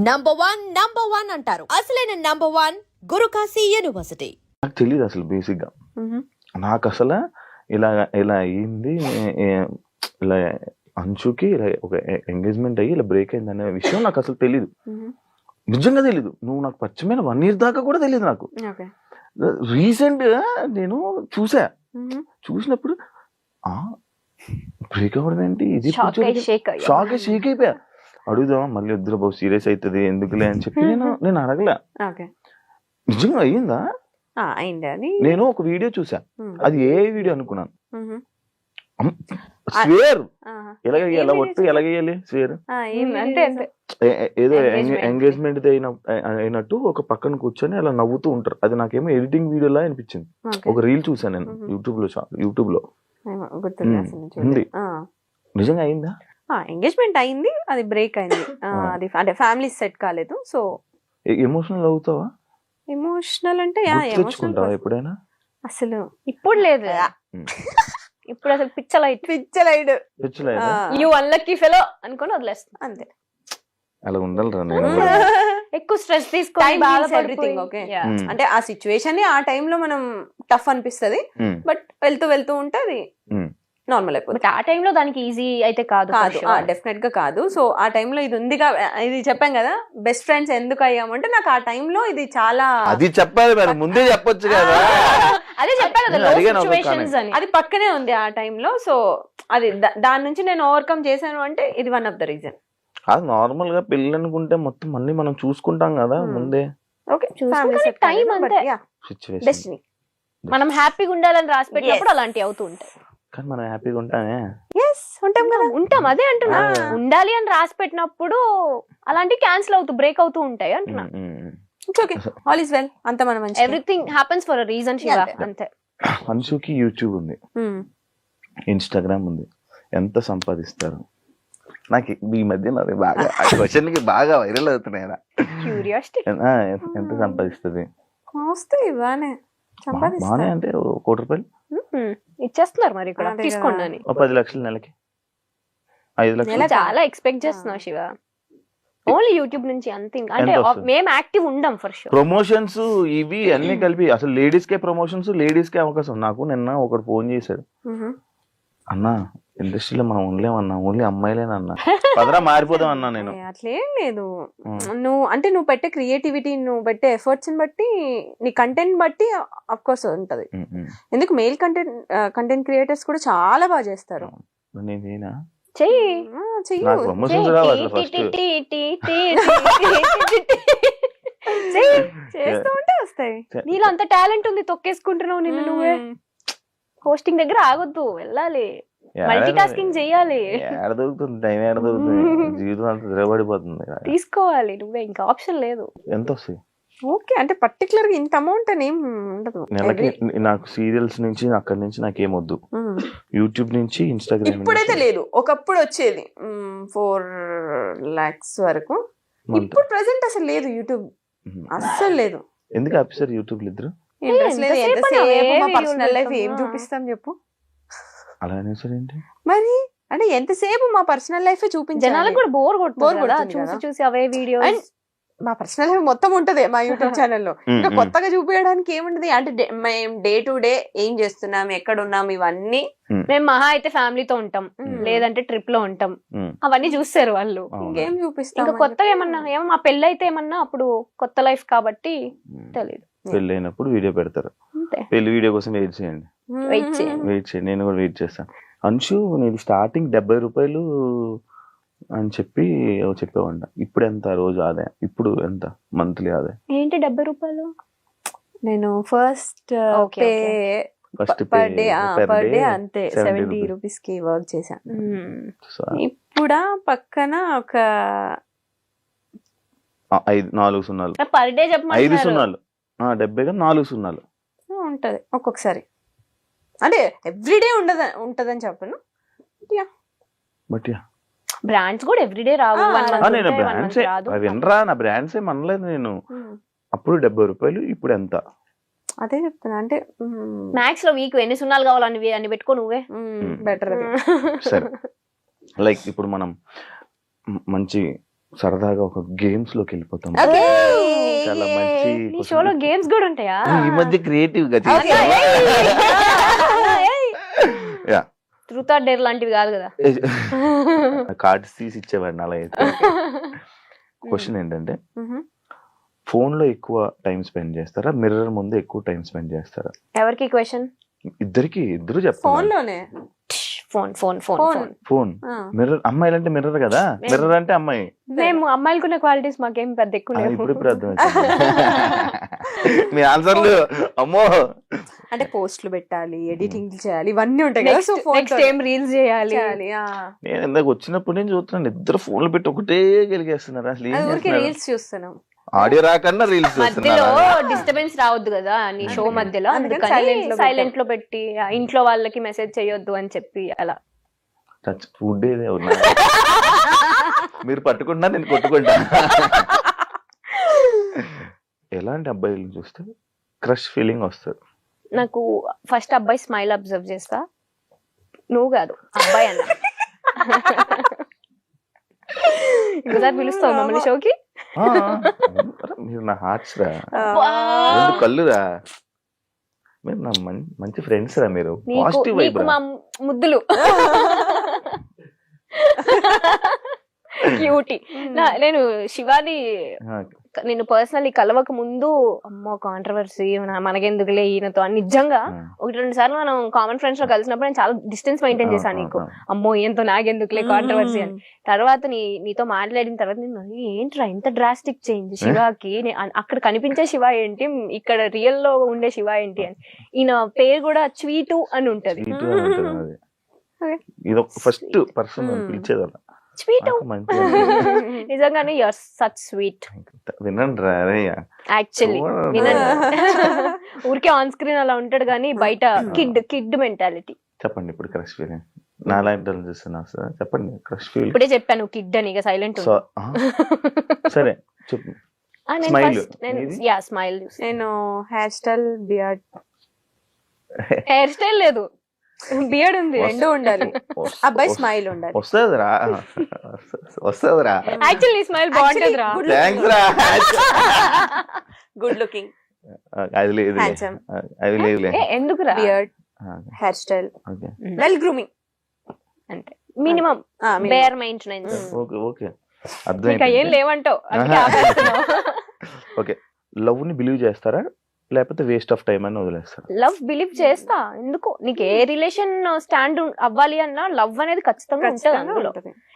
Number one అంటారు. అసలైన number one Guru Kashi university. నాకు తెలియదు అసలు బేసిక్ గా. నాకు అసలు ఇలా ఇలా అయ్యింది, ఇలా అంచుకి ఇలా ఒక ఎంగేజ్మెంట్ అయ్యి ఇలా బ్రేక్ అయింది అనే విషయం నాకు అసలు తెలీదు. నిజంగా తెలీదు. నువ్వు నాకు పరిచయమైన 1 year దాకా కూడా తెలియదు నాకు. రీసెంట్ గా నేను చూసినప్పుడు బ్రేక్ అవ్వడం ఏంటి, ఇది షాక్ షేక్ అయిపోయా. అడుగుదామా మళ్ళీ వద్దురా బాబు సీరియస్ అవుతుంది ఎందుకులే అని చెప్పి నేను అడగలే. నిజంగా అయ్యిందా అయింది. నేను ఒక వీడియో చూసా, అది ఏ వీడియో అనుకున్నాను. స్వేర్ ఎలాగేయాలి, ఒట్టు ఎలాగేయాలి స్వేర్ ఏదో ఎంగేజ్మెంట్ అయినట్టు ఒక పక్కన కూర్చొని అలా నవ్వుతూ ఉంటారు. అది నాకేమో ఎడిటింగ్ వీడియోలా అనిపించింది. ఒక రీల్ చూసాను నేను యూట్యూబ్ లో ఉంది. నిజంగా అయిందా? ఎంగేజ్మెంట్ అయింది, అది బ్రేక్ అయింది. అది అంటే ఫ్యామిలీ సెట్ కాలేదు. సో ఎమోషనల్ అవుతావా? ఎమోషనల్ అంటే తెచ్చుకుంటావా ఎప్పుడైనా? అసలు ఇప్పుడు లేదు, ఇప్పుడు అసలు పిచ్చలైట్ యూ అన్లక్కీ ఫెలో అనుకొని వదిలేస్తాం అంతే. అలా ఉండాలిరా. నేను ఎక్కువ స్ట్రెస్ తీసుకొని ఓకే అంటే ఆ సిచ్యువేషన్ ఆ టైంలో మనం టఫ్ అనిపిస్తది, బట్ వెళ్తూ ఉంటే అది నార్మల్ అయిపోతుంది. ఆ టైంలో దానికి ఈజీ అయితే కాదు, డెఫినెట్ గా కాదు. సో ఆ టైంలో ఇది ఉందిగా, ఇది చెప్పాం కదా బెస్ట్ ఫ్రెండ్స్ ఎందుకు అయ్యామంటే నాకు ఆ టైంలో ఇది చాలా అది చెప్పాలి మరి ముందే చెప్పొచ్చు కదా. అదే చెప్పాను, అది పక్కనే ఉంది ఆ టైంలో. సో అది దాని నుంచి నేను ఓవర్కమ్ చేశాను అంటే ఇది వన్ ఆఫ్ ద రీజన్. అది నార్మల్ గా పెళ్ళి అనుకుంటే మొత్తం అన్ని మనం చూసుకుంటాం కదా ముందే. మనం హ్యాపీగా ఉండాలని రాసి పెట్టినప్పుడు అలాంటివి అవుతూ ఉంటాయి. కానీ మనం హ్యాపీగా ఉంటామే. ఉంటాం అదే అంటున్నా. ఉండాలి అని రాసి పెట్టినప్పుడు అలాంటివి క్యాన్సిల్ అవుతూ బ్రేక్ అవుతూ ఉంటాయి అంటున్నా. ఆల్ ఇస్ వెల్, అంత మనం everything happens for a reason Shiva, అంతే. అన్షుకి యూట్యూబ్ ఉంది, ఇన్స్టాగ్రామ్ ఉంది. ఎంత సంపాదిస్తారు? నాకు ఈ మధ్య బాగా క్వశ్చన్ కి బాగా వైరల్ అవుతున్నాయి. ఎంత సంపాదిస్తుంది? బానే అంటే 1 కోటి రూపాయలు ఇచ్చేస్తున్నారు మరి ఇక్కడ తీసుకోండి అని. 10 లక్షలు నెలకి, 5 లక్షలు. చాలా ఎక్స్పెక్ట్ చేస్తున్నావు శివ, ఓన్లీ యూట్యూబ్ నుంచి అంతే. అంటే మేము యాక్టివ్ ఉండం ఫర్ షూర్. ప్రమోషన్స్ ఇవి అన్ని కలిపి అసలు లేడీస్ కే ప్రమోషన్స్, లేడీస్ కే అవకాశం. నాకు నిన్న ఒకడు ఫోన్ చేశాడు, అన్నా ఇండస్ట్రీలో మనం ఉండలేమన్నా, ఓన్లీ అమ్మాయిలేనన్నా, పదరా మారిపోదాం అన్నా. నేను అట్లేం లేదు. నువ్వు పెట్టే క్రియేటివిటీ, నువ్వు పెట్టే ఎఫర్ట్స్ బట్టి, నీ కంటెంట్ బట్టి అఫ్ కోర్స్ ఉంటది. ఎందుకు మేల్ కంటెంట్ క్రియేటర్స్ కూడా చాలా బాగా చేస్తారు. నేనేనా చేస్తూ ఉంటే వస్తాయి. నీలో అంత టాలెంట్ ఉంది, తొక్కేసుకుంటున్నావు నిన్ను నువ్వే. హోస్టింగ్ దగ్గర ఆగొద్దు, వెళ్ళాలి, మల్టీ టాస్కింగ్ చెయ్యాలి. టైం ఏడ దొరుకుతుంది? జీవితం అంతా తిరగబడిపోతుంది. తీసుకోవాలి నువ్వే, ఇంకా ఆప్షన్ లేదు. ఎంత వస్తాయి? ఓకే అంటే పర్టికులర్ గా ఇంత అమౌంట్ అని ఏం ఉండదు. నెలకి నాకు సీరియల్స్ నుంచి అక్కడి నుంచి నాకేమొద్దు, యూట్యూబ్ నుంచి ఇన్స్టాగ్రామ్. ఇప్పుడైతే లేదు, ఒకప్పుడు వచ్చేది 4 lakhs వరకు. ఇప్పుడు ప్రెసెంట్ అసలు లేదు, యూట్యూబ్ అస్సలు లేదు. ఎందుకు ఆఫీసర్ యూట్యూబ్ ఇద్దరు? ఇంట్రెస్ట్ లేదు. ఎంతసేపు మా పర్సనల్ లైఫ్ ఏం చూపిస్తాం చెప్పు? అలా అనేసరి ఏంటి మరి, అంటే ఎంతసేపు మా పర్సనల్ లైఫ్ చూపించాలి? జనాలకు కూడా బోర్ కొడుతుంది చూసి అవే వీడియో. మా పర్సనల్ లైఫ్ మొత్తం ఉంటది మా యూట్యూబ్ ఛానల్లో. ఇంకా కొత్తగా చూపించడానికి ఏముంటది? అంటే మేము డే టు డే ఏం చేస్తున్నాం, ఎక్కడ ఉన్నాం, ఇవన్నీ. మేము మహా అయితే ఫ్యామిలీతో ఉంటాం, లేదంటే ట్రిప్ లో ఉంటాం, అవన్నీ చూస్తారు వాళ్ళు. ఇంకేం చూపిస్తాం? ఇంకా కొత్తగా ఏమన్నా మా పెళ్ళి అయితే ఏమన్నా అప్పుడు కొత్త లైఫ్ కాబట్టి తెలియదు. పెళ్ళి అయినప్పుడు వీడియో పెడతారు. పెళ్లి వీడియో కోసం వెయిట్ చేయండి. నేను కూడా వెయిట్ చేస్తాను. అంశు నేను స్టార్టింగ్ 70 రూపాయలు అని చెప్పి చెప్పేవాడి. ఇప్పుడు ఎంత రోజు ఆదాయం? ఇప్పుడు ఎంత మంత్లీ ఆదాయం? ఏంటి 70 రూపాయలు? నేను ఫస్ట్ పర్ డే అంతే 70 రూపీస్ కి వర్క్ చేశాను. ఇప్పుడు పక్కన ఒక 4 సున్నాలు పర్ డే చెప్పండి. 5 సున్నాలు 70 4 సున్నాలు ఉంటది ఒక్కొక్కసారి. అంటే ఎవ్రీడే ఉంటదని చెప్పను. బట్ బ్రాండ్స్ కూడా ఎవ్రీడే రావు. నేను బ్రాండ్స్ వినరా, నా బ్రాండ్స్ ఏం అనలేదు నేను. అప్పుడు 70 రూపాయలు, ఇప్పుడు ఎంత? అదే చెప్తున్నా. అంటే మ్యాక్స్ లో వీక్ ఎన్ని సున్నాలు కావాలని అని పెట్టుకో నువ్వే బెటర్. సరే, లైక్ ఇప్పుడు మనం మంచి సరదాగా ఒక గేమ్స్ లోకి వెళ్ళిపోతాం. Okay. చాలా మంచి నీ question. షోలో గేమ్స్ కూడా ఉంటాయా? ఈ మధ్య క్రియేటివ్ గా యా ట్రూత్ ఆర్ డేర్ లాంటివి కాదు కదా. కార్డ్స్ తీసి ఇచ్చేవాడిని అలా అయితే. క్వశ్చన్ ఏంటంటే Mhm. ఫోన్ లో ఎక్కువ టైం స్పెండ్ చేస్తారా, మిర్రర్ ముందు ఎక్కువ టైం స్పెండ్ చేస్తారా? ఎవరికి క్వశ్చన్? ఇద్దరు ఫోన్ చెప్తాను. లోనే phone phone phone Phone. Phone. Phone mirror, అమ్మాయిలు అంటే మిర్రర్ కదా, మిర్రర్ అంటే అమ్మాయి. మేము అమ్మాయిలకున్న క్వాలిటీస్ మాకేం పెద్ద ఎక్కువ లేవు. ఇప్పుడు అర్థం మీ ఆన్సర్లు అమ్మో. అంటే పోస్టులు పెట్టాలి, ఎడిటింగ్ చేయాలి, ఇవన్నీ ఉంటాయి కదా. సో నెక్స్ట్ ఏం రీల్స్ చేయాలి. నేను ఇందాక వచ్చినప్పుడు నేను చూస్తున్నాను ఇద్దరు ఫోన్లు పెట్టి ఒకటే గెలిగేస్తున్నారు. అసలు ఏం ఊరికే చేస్తున్నారు? రీల్స్ చూస్తున్నాం. ఆడియో రాకన్నా రీల్స్ మధ్యలో చూస్తున్నారు. డిస్టర్బెన్స్ రావద్దు కదా నీ షో మధ్యలో, అందుకని అందుకని సైలెంట్ లో పెట్టి ఇంట్లో వాళ్ళకి మెసేజ్ చేయొద్దు అని చెప్పి అలా. ఫుడ్ మీరు పట్టుకుంటా నేను కొట్టుకుంటా. ఎలాంటి అబ్బాయిలను చూస్తే క్రష్ ఫీలింగ్ వస్తుంది? నాకు ఫస్ట్ అబ్బాయి స్మైల్ అబ్జర్వ్ చేస్తా. నువ్వు కాదు అబ్బాయి అన్న. ఇంకోసారి పిలుస్తావు మమ్మల్ని షోకి? ఆ, మీరు నా హార్ట్స్ రా, రెండు కళ్ళురా, మీరు నా మంచి ఫ్రెండ్స్ రా, మీరు పాజిటివ్ వైబ్ నీకు మా ముద్దులు క్యూటీ. నేను శివాని నేను పర్సనల్లీ కలవక ముందు అమ్మో కాంట్రవర్సీ మనకెందుకులే ఈయనతో అని నిజంగా ఒకటి రెండు సార్లు మనం కామన్ ఫ్రెండ్స్ లో కలిసినప్పుడు నేను చాలా డిస్టెన్స్ మెయింటైన్ చేశాను. నీకు అమ్మో ఈయనతో నాకెందుకులే కాంట్రవర్సీ అని. తర్వాత నీతో మాట్లాడిన తర్వాత నేను ఏంట్రా ఇంత డ్రాస్టిక్ చేంజ్ శివాకి, అక్కడ కనిపించే శివ ఏంటి, ఇక్కడ రియల్ లో ఉండే శివ ఏంటి అని. ఈయన పేరు కూడా స్వీటు అని ఉంటది. ఇది ఫస్ట్ పర్సన్ పిలిచేది అలా. స్వీటు నిజంగానే యూఆర్ సచ్ స్వీట్. వినండి రా యాక్చువల్లీ వినండి. ఊరికే ఆన్ స్క్రీన్ అలా ఉంటాడు కానీ బయట కిడ్ మెంటాలిటీ. చెప్పండి ఇప్పుడు క్రష్ ఫీలింగ్. నా లైఫ్ చూస్తున్నా సార్, చెప్పండి క్రష్ ఫీలింగ్. ఇప్పుడే చెప్పాను కిడ్ అని, ఇక సైలెంట్. సరే చెప్పు. స్మైల్. నేను hair style, beard. Hair style లేదు, బియర్డ్ ఉంది, రెండు ఉండాలి. అబ్బాయి స్మైల్ ఉండాలి. వస్తుందిరా వస్తుందిరా. యాక్చువల్లీ స్మైల్ బాగుంటుంది రా. థ్యాంక్స్ రా. గుడ్ లుకింగ్, అది లేదు, హ్యాండ్సమ్. అది లేదు. ఎందుకు రా? Beard, hair style, well grooming, అంటే minimum bare maintenance. Okay okay ఇంకా అర్థం. ఏం లేవంటావు. ఓకే, లవ్ ని బిలీవ్ చేస్తారా లేకపోతే వేస్ట్ ఆఫ్ టైం అని వదిలేస్తారా? లవ్ బిలీవ్ చేస్తా. ఎందుకు నీకు ఏ రిలేషన్ స్టాండ్ అవ్వాలి అన్నా లవ్ అనేది ఖచ్చితంగా ఉంటుంది అందులో.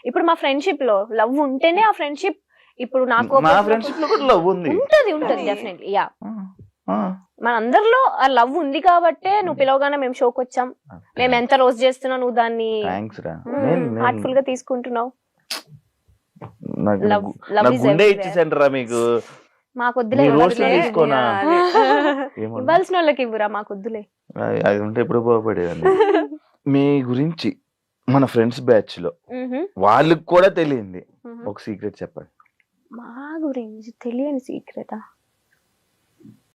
ఇప్పుడు మా ఫ్రెండ్షిప్ లో లవ్ ఉంటేనే ఆ ఫ్రెండ్షిప్. ఇప్పుడు నాకు మా ఫ్రెండ్షిప్ లో కూడా లవ్ ఉంది. ఉంటది డెఫినెట్లీ. యా, మన అందరిలో ఆ లవ్ ఉంది కాబట్టే నువ్వు పిలవగానే మేము షోకి వచ్చాం. మేము ఎంత రోజు చేస్తున్నావు, నువ్వు దాన్ని హార్ట్ఫుల్ గా తీసుకుంటున్నావు. గుండె ఇచ్చేసండి రా మీకు. మాకొద్దులే, ఇవ్వాల్సిన వాళ్ళకి ఇవ్వరా, మాకొద్దులే. అది ఉంటే ఎప్పుడు బాగుపడేదండి. మీ గురించి మన ఫ్రెండ్స్ బ్యాచ్ లో వాళ్ళకి కూడా తెలియంది ఒక సీక్రెట్ చెప్పండి. మా గురించి తెలియని సీక్రెటా?